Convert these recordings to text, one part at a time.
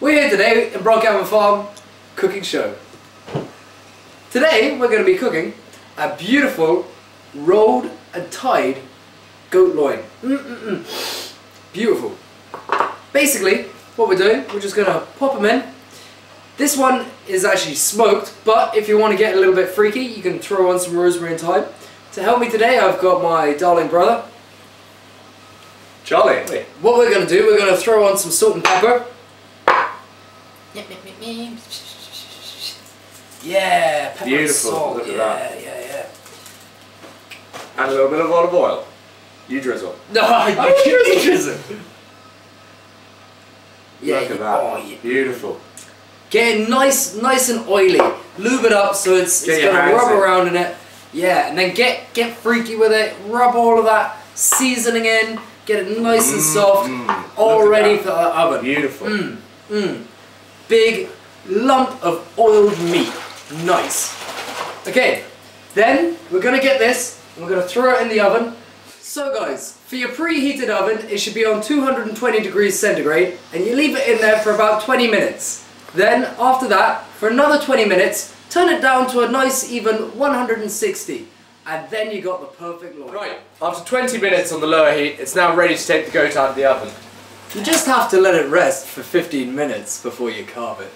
We're here today in Broughgammon Farm cooking show. Today we're going to be cooking a beautiful rolled and tied goat loin. Beautiful. Basically what we're doing, we're just going to pop them in. This one is actually smoked, but if you want to get a little bit freaky you can throw on some rosemary and thyme. To help me today I've got my darling brother Charlie. What we're going to do, we're going to throw on some salt and pepper. Yeah, pepper Beautiful. and salt. Look at yeah, that. yeah. And a little bit of olive oil. You drizzle. No, you drizzle. Yeah, Look at that. Oh, yeah. Beautiful. Get it nice and oily. Lube it up so it's going to rub around in it. Yeah, and then get freaky with it. Rub all of that seasoning in. Get it nice and soft. All ready for the oven. Beautiful. Big lump of oiled meat. Nice. Okay, then we're going to get this and we're going to throw it in the oven. So guys, for your preheated oven, it should be on 220 degrees centigrade and you leave it in there for about 20 minutes. Then after that, for another 20 minutes, turn it down to a nice even 160. And then you got the perfect loin. Right, after 20 minutes on the lower heat, it's now ready to take the goat out of the oven. You just have to let it rest for 15 minutes before you carve it.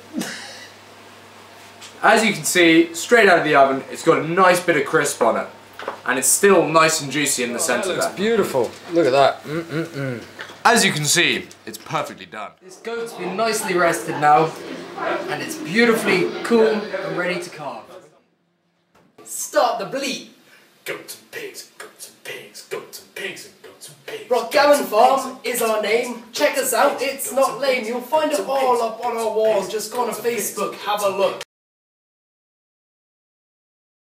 As you can see, straight out of the oven, it's got a nice bit of crisp on it. And it's still nice and juicy in the centre there. It's beautiful. Look at that. As you can see, it's perfectly done. This goat's been nicely rested now, and it's beautifully cool and ready to carve. Start the bleed. Goats and pigs, goats and pigs, goats and pigs and goats and pigs. Broughgammon Farm is our name. Check us out, it's not lame. You'll find it all up on our walls. Just go on Facebook, have a look.